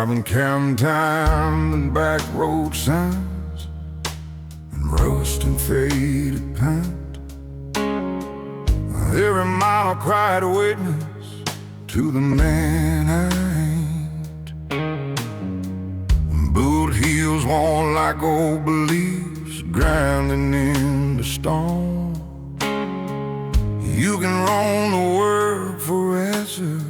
Driving camp time and back road signs and rust and faded paint. Every mile cried a witness to the man I ain't. Boot heels worn like old beliefs, grinding in the storm. You can roam the world for answers,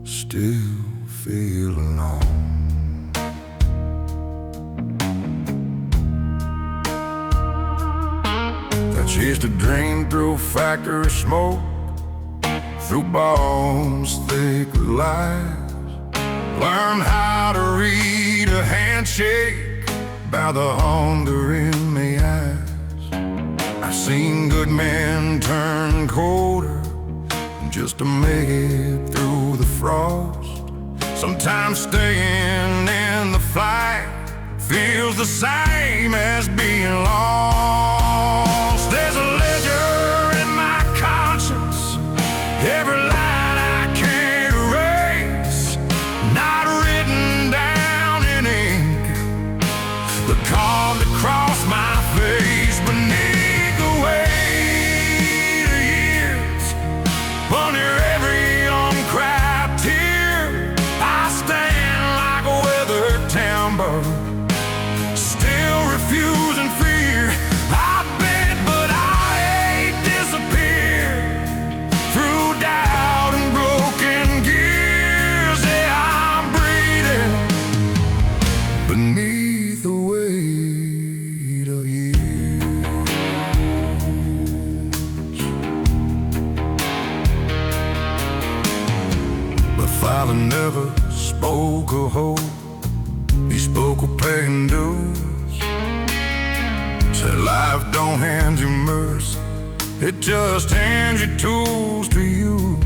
still feel alone. I chased a dream through factory smoke, through bones thick with lies. Learned how to read a handshake by the hunger in my eyes. I've seen good men turn colder just to make it through the frost. Sometimes staying in the fight feels the same as being lost. There's a ledger in my conscience, every line I can't erase, not written down in ink, but carved across my face. Beneath the weight of years, under every uncracked tear, I stand like a weathered timber, still refusing fear. I bent, but I ain't disappeared. Through doubt and broken gears, yeah, I'm breathing beneath the weight of years. But Father never spoke of hope, he spoke of paying dues. Said life don't hand you mercy, it just hands you tools to use.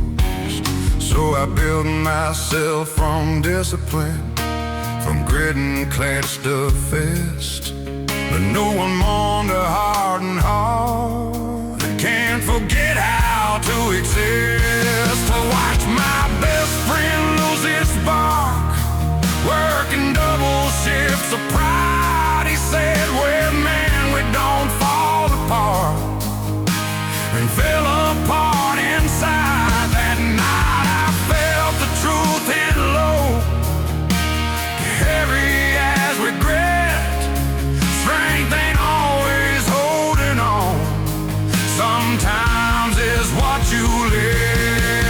So I built myself from discipline, from grit and clenched a fist. But no one mourned a hardened heart that can't forget how to exist. To watch my best friend lose his spark, working double shifts of pride. He said, "We're men, we don't fall apart," and fell apart inside. That night I felt the truth hit low, heavy as regret. Strength ain't always holding on, sometimes it's what you live.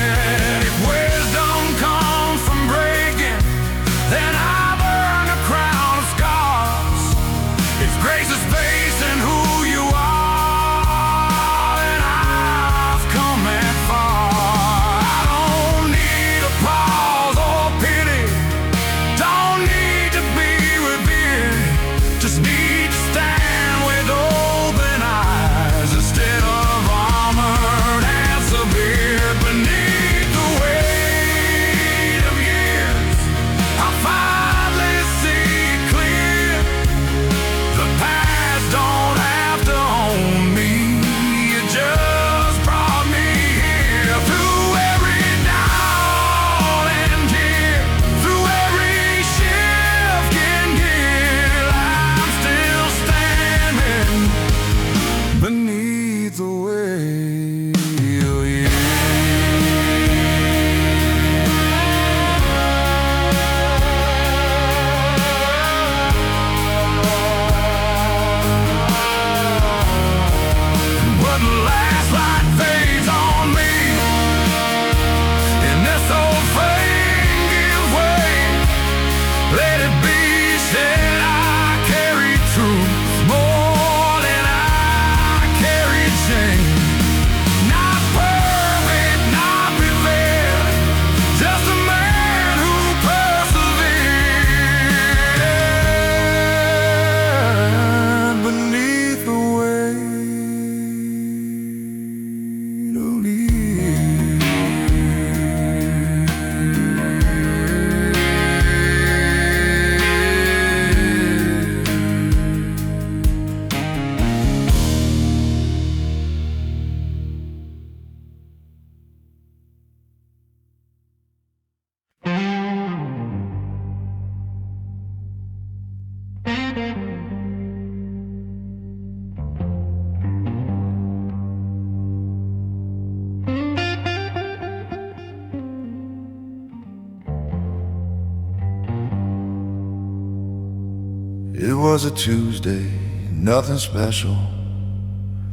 It was a Tuesday, nothing special.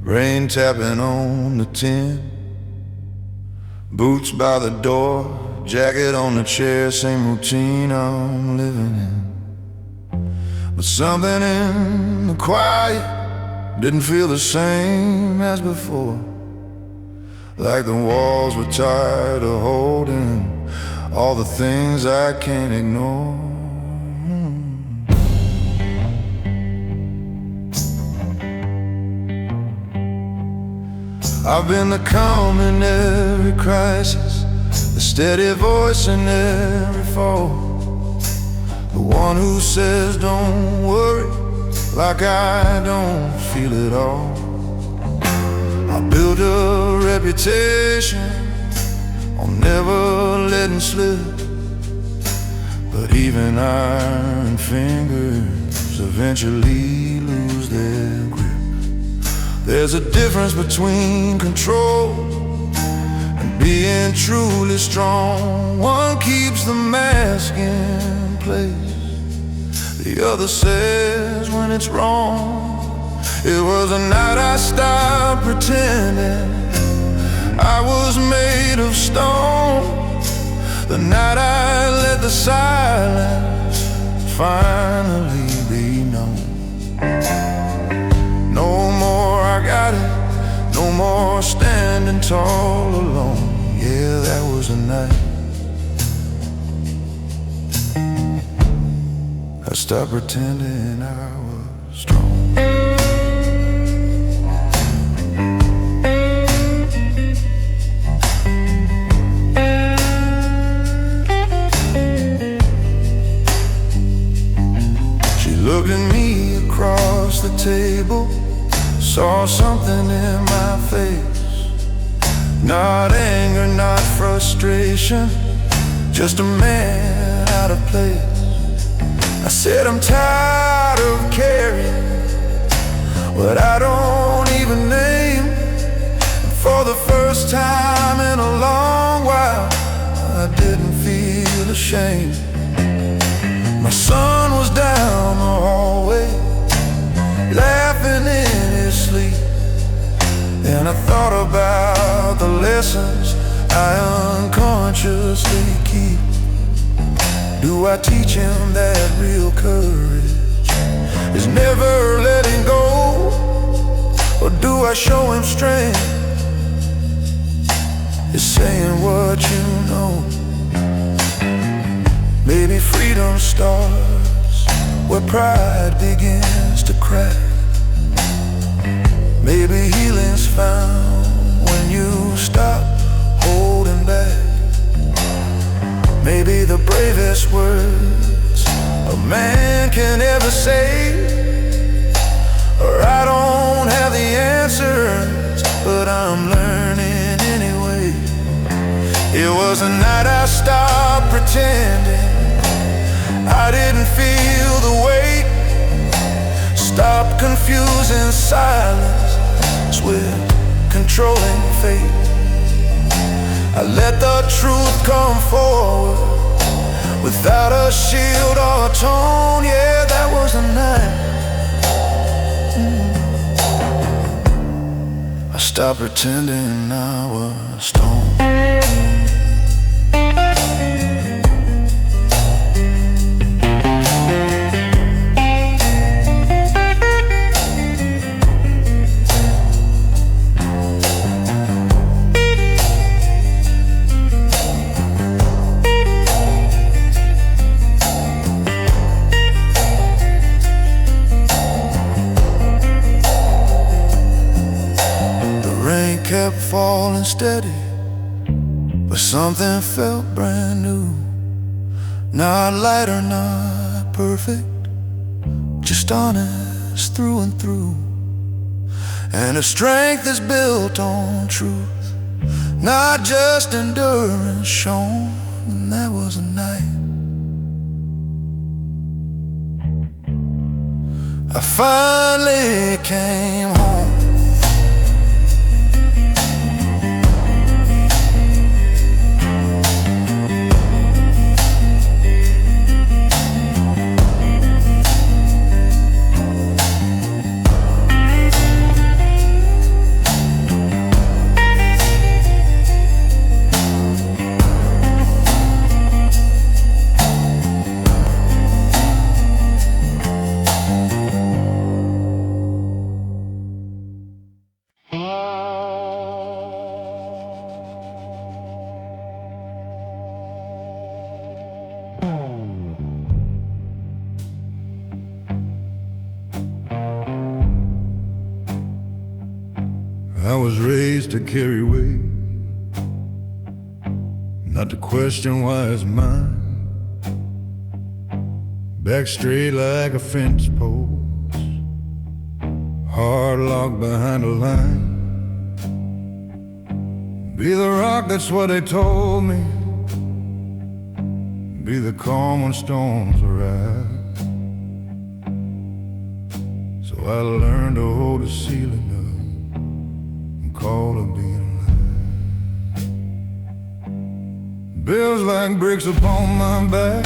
Rain tapping on the tin. Boots by the door, jacket on the chair. Same routine I'm living in. But something in the quiet didn't feel the same as before. Like the walls were tired of holding all the things I can't ignore. I've been the calm in every crisis, the steady voice in every fall, the one who says don't worry, like I don't feel it all. I built a reputation on never letting slip, but even iron fingers eventually lose their grip. There's a difference between control and being truly strong. One keeps the mask in place, the other says when it's wrong. It was a night I stopped pretending I was made of stone, the night I let the silence finally be known. No more I got it, no more standing tall alone. Yeah, that was a night I stopped pretending I was strong. She looked at me across the table, saw something in my face. Not anger, not frustration, just a man out of place. I said I'm tired of carrying what I don't even name. And for the first time in a long while, I didn't feel ashamed. My son was down the hallway, laughing in his sleep, and I thought about the lessons I unconsciously keep. Do I teach him that real courage is never letting go? Or do I show him strength is saying what you know? Maybe freedom starts where pride begins to crack. Maybe healing's found when you stop holding back. Maybe the bravest words a man can ever say or I don't have the answers, but I'm learning anyway. It was a night I stopped pretending I didn't feel the weight. Stop confusing silence with controlling fate. I let the truth come forward without a shield or a tone. Yeah, that was the night I stopped pretending I was stoned. Kept falling steady, but something felt brand new. Not light or not perfect, just honest through and through. And a strength is built on truth, not just endurance shown. And that was a night I finally came home. I was raised to carry weight, not to question why it's mine. Back straight like a fence post, hard locked behind a line. Be the rock, that's what they told me. Be the calm when storms arise. So I learned to hold the ceiling up, call of being alive. Bills like bricks upon my back,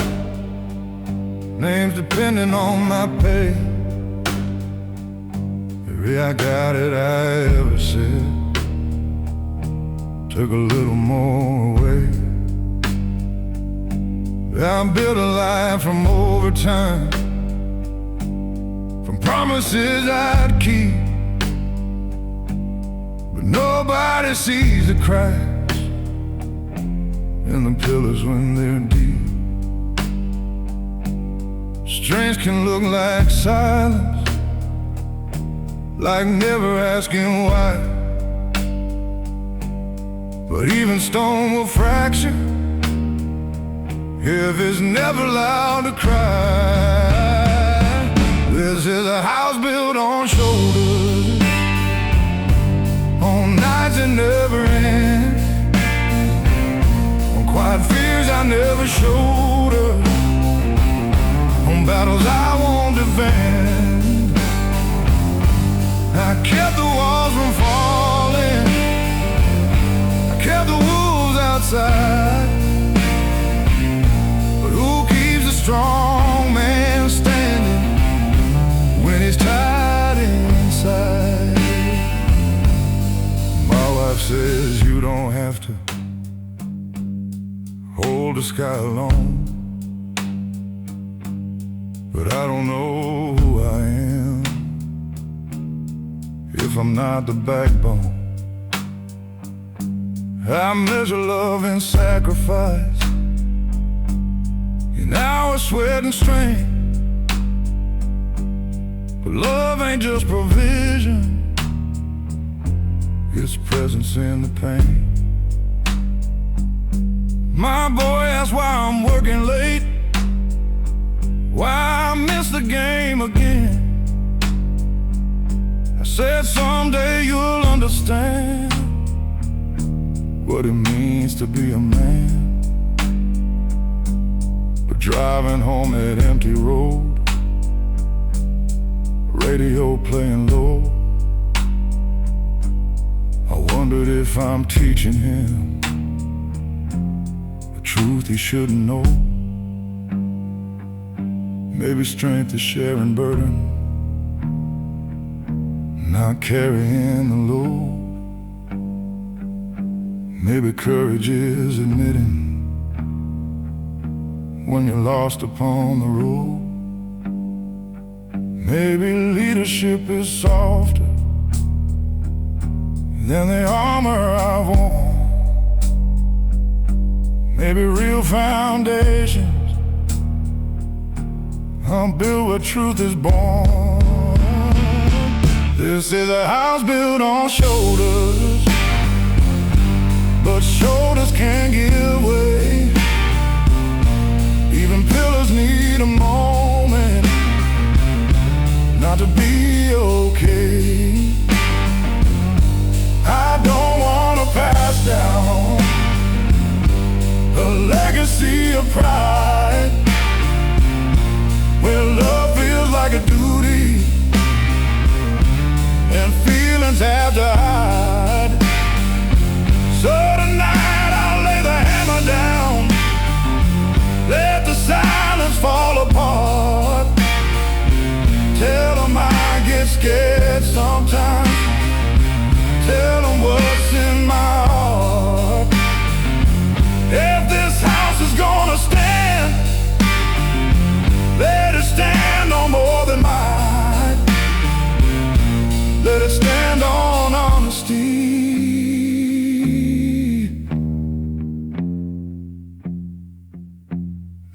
names depending on my pay. Every I got it I ever said took a little more away. I built a life from overtime, from promises I'd keep. But nobody sees the cracks in the pillars when they're deep. Strength can look like silence, like never asking why. But even stone will fracture if it's never allowed to cry. This is a house built on shoulders, on nights that never end, on quiet fears I never showed her, on battles I won't defend. I kept the walls from falling, I kept the wolves outside. But who keeps a strong man standing when he's tied inside? My wife says you don't have to hold the sky alone, but I don't know who I am if I'm not the backbone. I measure love and sacrifice in hours, sweat and strength. But love ain't just provision, it's presence in the pain. My boy asks why I'm working late, why I miss the game again. I said someday you'll understand what it means to be a man. But driving home that empty road, radio playing low, I wondered if I'm teaching him the truth he shouldn't know. Maybe strength is sharing burden, not carrying the load. Maybe courage is admitting when you're lost upon the road. Maybe leadership is softer than the armor I've worn. Maybe real foundations are built where truth is born. This is a house built on shoulders, but shoulders can't give way. Even pillars need a moment not to be okay. I don't wanna pass down a legacy of pride, where love feels like a your duty, and feelings have to hide. So tonight I'll lay the hammer down, let the silence fall apart. Tell them I get scared sometimes, tell them what's in my heart. If this house is gonna stand, let it stand on more than might. Let it stand on honesty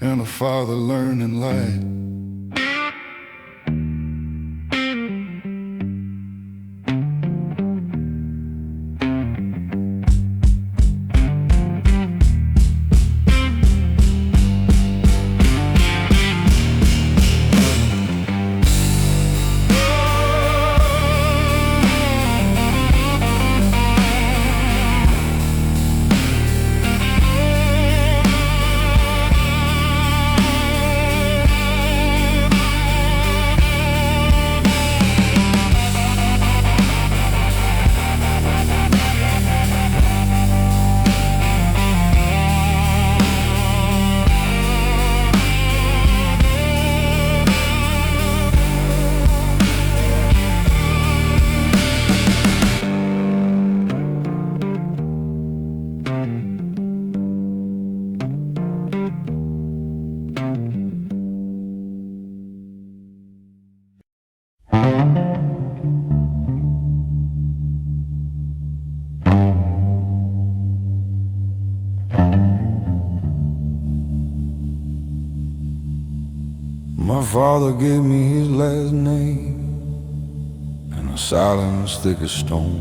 and a father learning light. My father gave me his last name, and a silence thick as stone.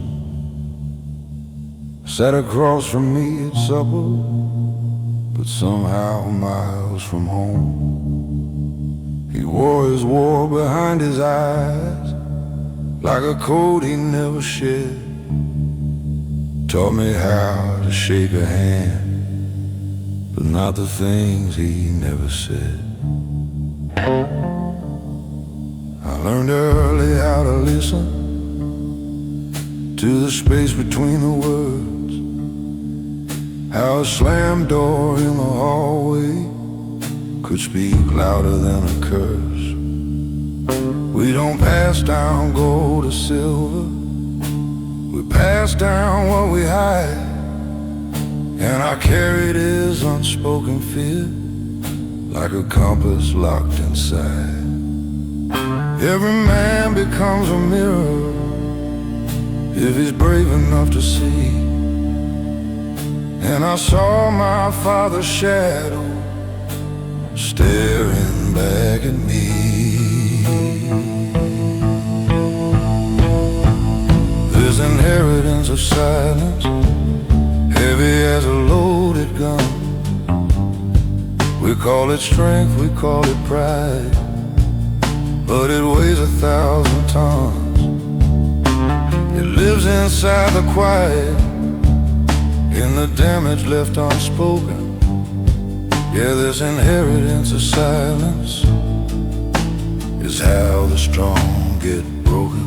Sat across from me at supper, but somehow miles from home. He wore his war behind his eyes, like a coat he never shed. Taught me how to shake a hand, but not the things he never said. I learned early how to listen to the space between the words, how a slammed door in the hallway could speak louder than a curse. We don't pass down gold or silver, we pass down what we hide, and I carried his unspoken fear like a compass locked inside. Every man becomes a mirror if he's brave enough to see, and I saw my father's shadow staring back at me. This inheritance of silence, heavy as a loaded gun. We call it strength, we call it pride, but it weighs 1,000 tons. It lives inside the quiet, in the damage left unspoken. Yeah, this inheritance of silence is how the strong get broken.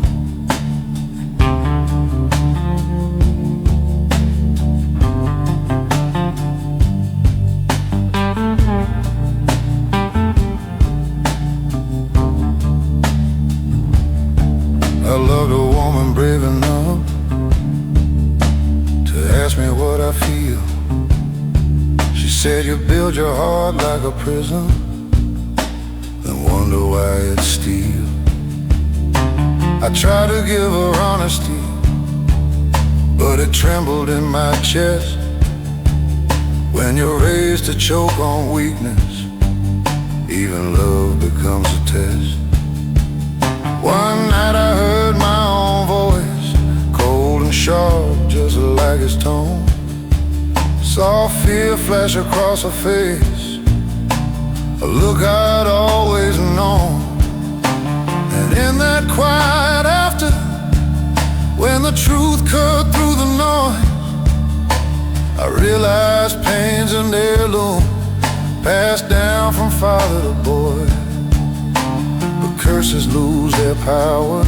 I loved a woman brave enough to ask me what I feel. She said, you build your heart like a prison, then wonder why it's steel. I tried to give her honesty, but it trembled in my chest. When you're raised to choke on weakness, even love becomes a test. One night I heard my own voice, cold and sharp, just like his tone. Saw fear flash across her face, a look I'd always known. And in that quiet after, when the truth cut through the noise, I realized pain's an heirloom, passed down from father to boy. But curses lose their power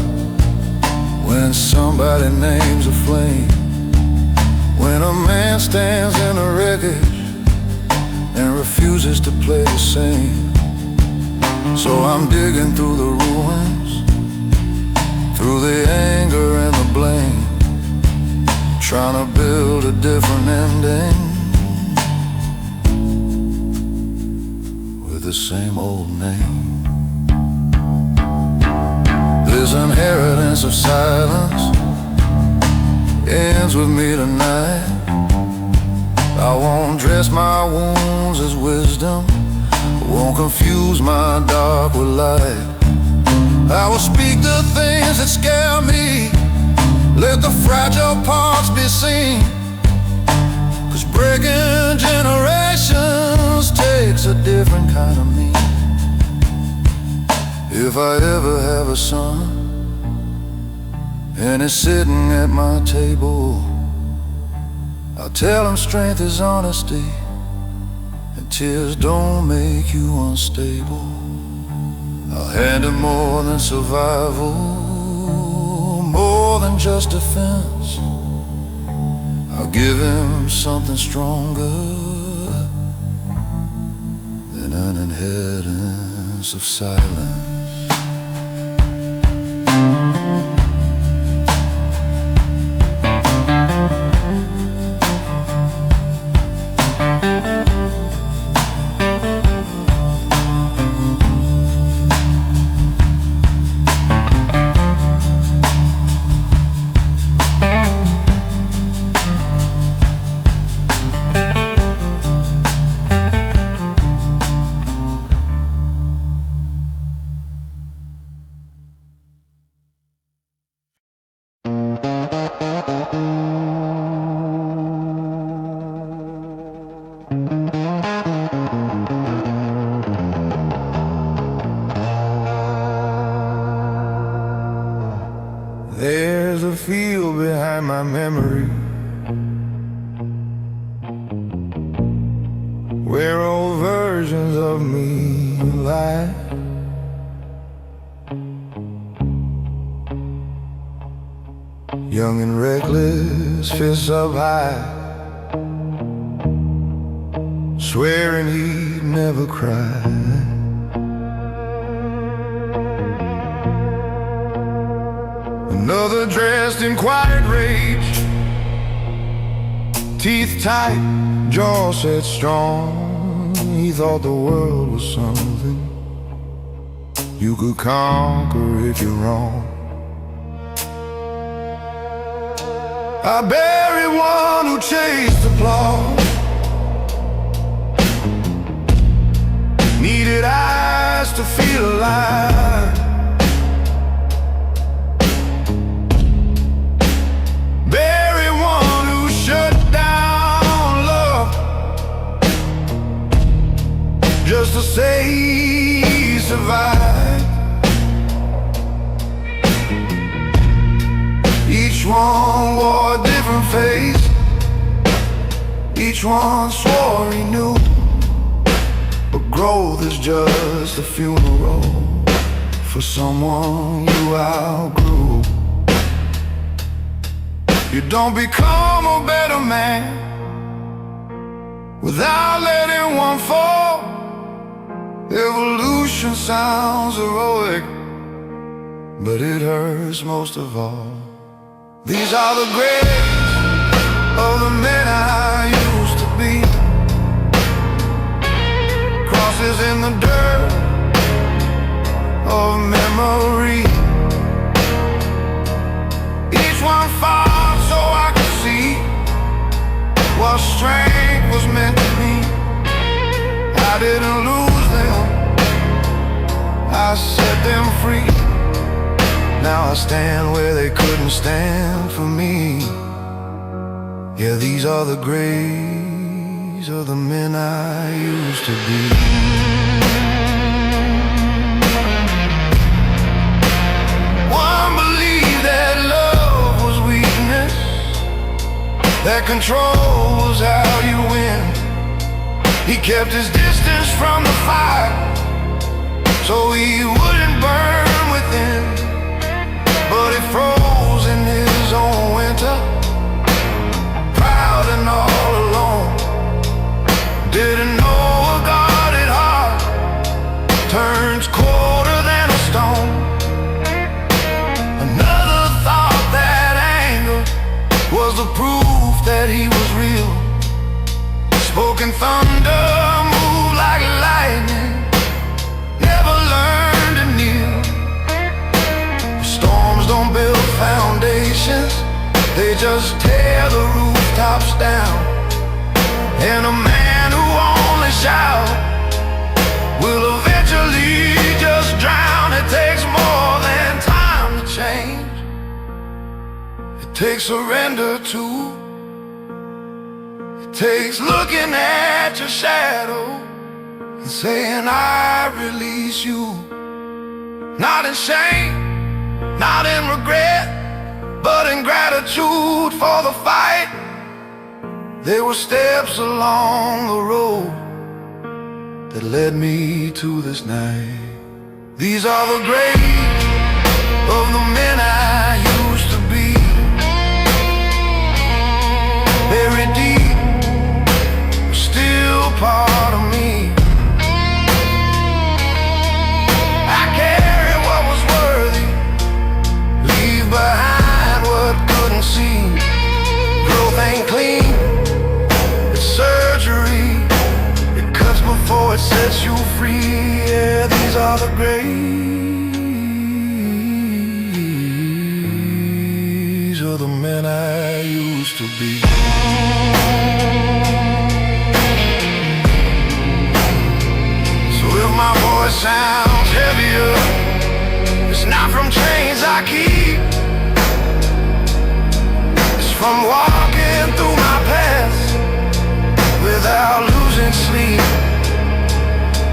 when somebody names a flame. When a man stands in the wreckage and refuses to play the same. So I'm digging through the ruins, through the anger and the blame, trying to build a different ending with the same old name. This inheritance of silence ends with me tonight. I won't dress my wounds as wisdom, won't confuse my dark with light. I will speak the things that scare me, let the fragile parts be seen. 'Cause breaking generations takes a different kind of me. If I ever have a son and he's sitting at my table, I'll tell him strength is honesty and tears don't make you unstable. I'll hand him more than survival, more than just defense. I'll give him something stronger than an inheritance of silence. There's a field behind my memory where old versions of me lie. Young and reckless, fists up high, swearing he'd never cry. Another dressed in quiet rage, teeth tight, jaw set strong. He thought the world was something you could conquer if you're wrong. I buried one who chased applause, needed eyes to feel alive. Bury one who shut down love just to say he survived. Each one wore a different face, each one swore he knew. But growth is just a funeral for someone you outgrew. You don't become a better man without letting one fall. Evolution sounds heroic, but it hurts most of all. These are the graves of the men I used to be, crosses in the dirt of memory. Each one fought so I could see what strength was meant to me. I didn't lose them, I set them free. Now I stand where they couldn't stand for me. Yeah, these are the graves of the men I used to be. One believed that love was weakness, that control was how you win. He kept his distance from the fire so he wouldn't burn but he froze in his own winter, proud and all alone. Didn't know a guarded heart turns colder than a stone. Another thought that anger was the proof that he was real. Spoken thunder, moved like lightning, never learned to kneel. Storms don't build foundations, they just tear the rooftops down. And a man who only shouts will eventually just drown. It takes more than time to change, it takes surrender too. It takes looking at your shadow and saying, I release you. Not in shame, not in regret, but in gratitude for the fight. There were steps along the road that led me to this night. These are the graves of the men I used to be, buried deep, still part of me. I carry what was worthy, leave behind what couldn't see. Growth ain't clean, it's surgery. It cuts before it sets you free. Yeah, these are the graves of the men I used to be. So if my voice sounds heavier, it's not from chains I keep, it's from walking through my past without losing sleep.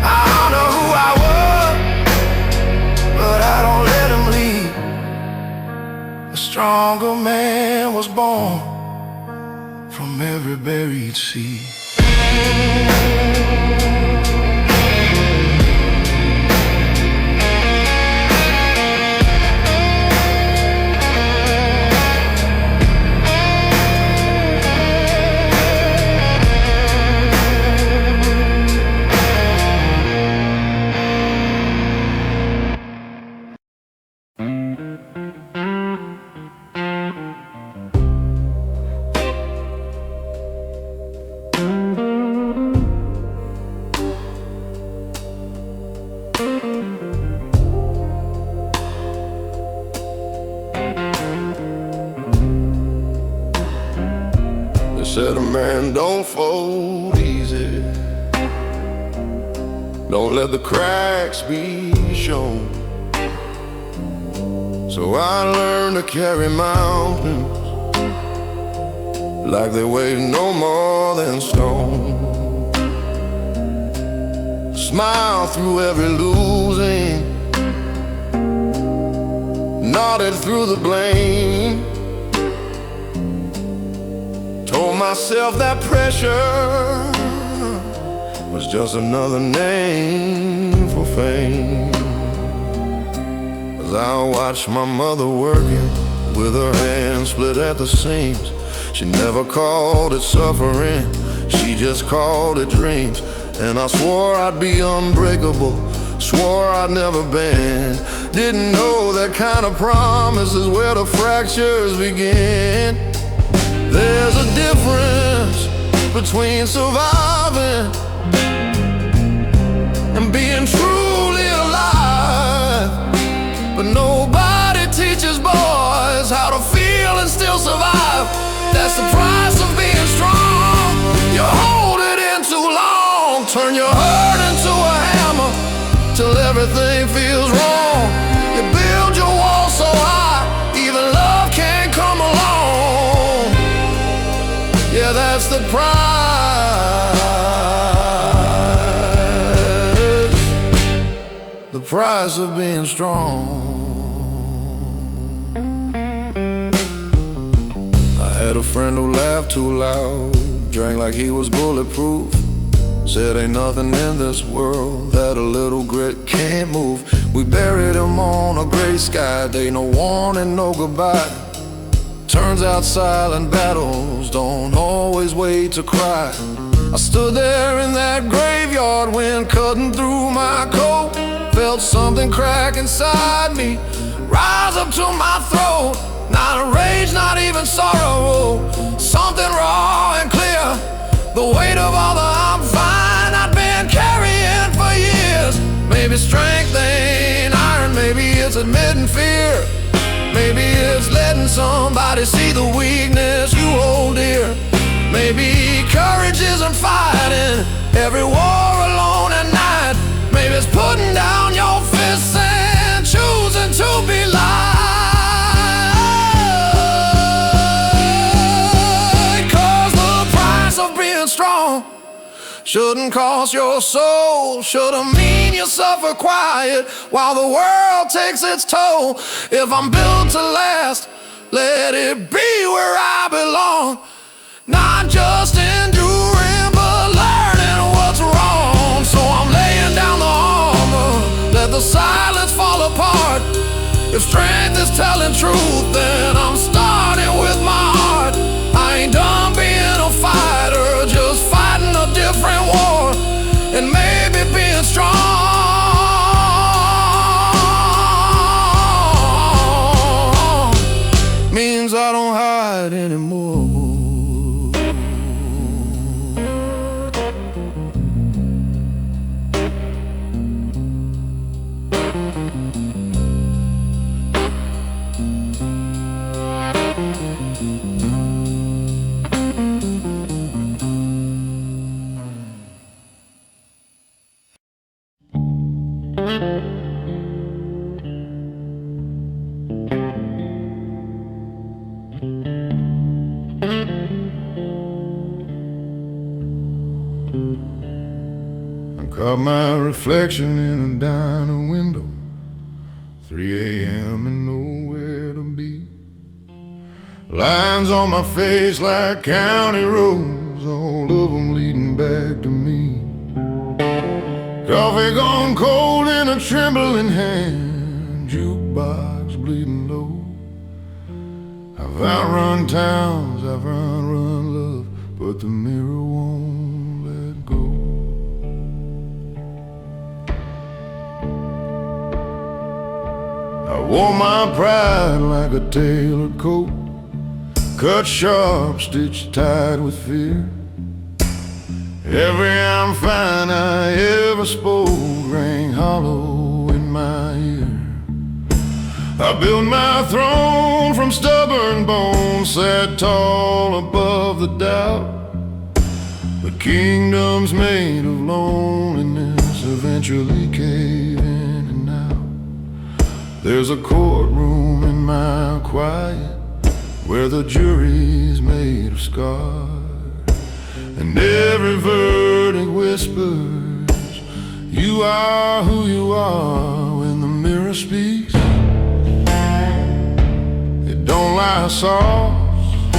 I honor who I was, but I don't let him lead. A stronger man was born from every buried seed. Said a man don't fold easy, don't let the cracks be shown. So I learned to carry mountains like they weigh no more than stone. Smile through every losing, nodded through the blame. Told myself that pressure was just another name for fame. As I watched my mother working with her hands split at the seams, she never called it suffering, she just called it dreams. And I swore I'd be unbreakable, swore I'd never bend. Didn't know that kind of promise is where the fractures begin. There's a difference between surviving and being truly alive. But nobody teaches boys how to feel and still survive. That's the price of being strong. You hold it in too long, turn your hurt into a hammer till everything feels wrong. You build your wall so high, even love can't come along. Yeah, that's the price of being strong. I had a friend who laughed too loud, drank like he was bulletproof, Said ain't nothing in this world that a little grit can't move. We buried him on a gray sky day, no warning, no goodbye. Turns out silent battles don't always wait to cry. I stood there in that graveyard, wind cutting through my coat. Felt something crack inside me, rise up to my throat. Not a rage, not even sorrow, something raw and clear. The weight of all the I'm fine I'd been carrying for years. Maybe strength ain't iron, maybe it's admitting fear. Maybe it's letting somebody see the weakness you hold dear. Maybe courage isn't fighting every war alone at night. Maybe it's putting down your fists and choosing to be light. 'Cause the price of being strong shouldn't cost your soul. Shouldn't mean you suffer quiet while the world takes its toll. If I'm built to last, let it be where I belong. Not just enduring, but learning what's wrong. So I'm laying down the armor, let the silence fall apart. If strength is telling truth, then I'm starting with my heart. I ain't done being a fighter, just fighting a different war. And maybe being strong means I don't hide anymore. Caught my reflection in a diner window, 3 a.m. and nowhere to be. Lines on my face like county roads, all of them leading back to me. Coffee gone cold in a trembling hand, jukebox bleeding low. I've outrun towns, I've run love, but the mirror won't let go. I wore my pride like a tailored coat, cut sharp, stitched tight with fear. Every I'm fine I ever spoke rang hollow in my ear. I built my throne from stubborn bones, sat tall above the doubt. The kingdom's made of loneliness eventually cave in and out. There's a courtroom in my quiet where the jury's made of scars, and every verdict whispers, you are who you are. When the mirror speaks, it don't lie soft.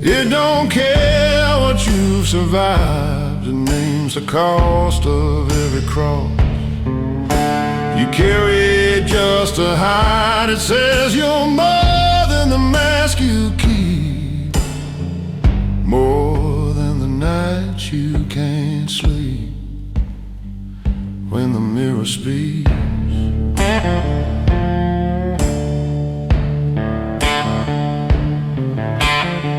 It don't care what you've survived. It names the cost of every cross you carry just to hide. It says you're more than the mask you keep, more than the nights you can't sleep. When the mirror speaks,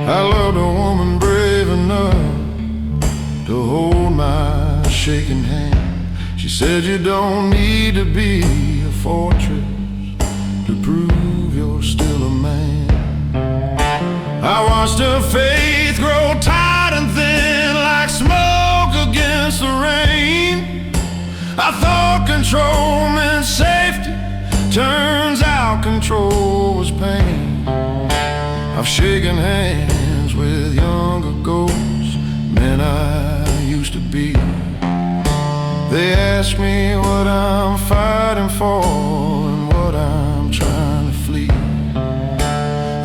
I loved a woman brave enough to hold my shaking hand. She said you don't need to be a fortress to prove you're still a man. I watched her faith grow tight and thin like smoke against the rain. I thought control meant safety, turns out control was pain. I've shaken hands with younger ghosts, men I used to be. They ask me what I'm fighting for and what I'm trying to flee.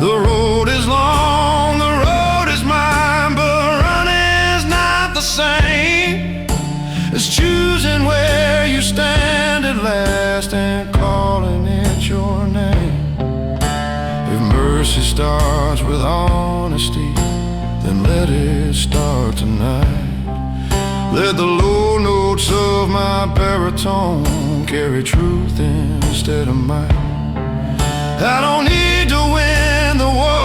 The road is long, the road is mine, but running's not the same. pain is choosing where you stand at last and calling it your name. If mercy starts with honesty, then let it start tonight. Let the low notes of my baritone carry truth instead of might. I don't need to win the war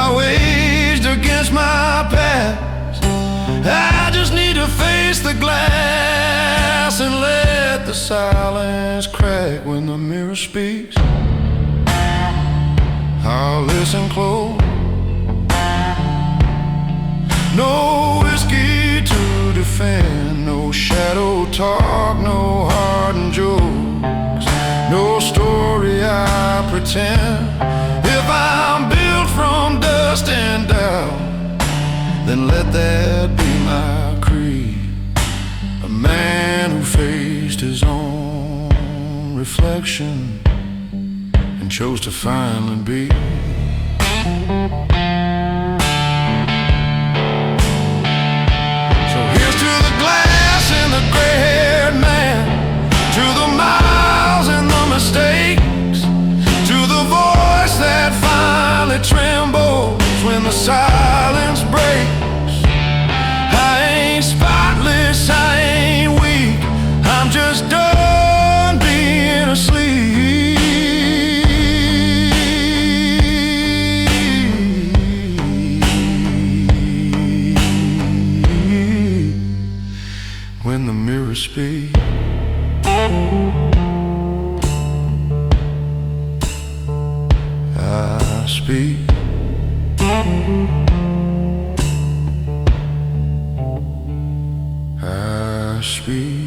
I waged against my past. I just need to face the glass and let the silence crack when the mirror speaks. I'll listen close. No whiskey to defend, no shadow talk, no hardened jokes, no story I pretend. If I'm built from dust and doubt, then let that be my creed. A man who faced his own reflection and chose to finally be. Gray-haired man, to the miles and the mistakes, to the voice that finally trembles when the silence breaks. I ain't spotless, I ain't weak, I'm just done being asleep. When the mirror speaks, I speak. I speak.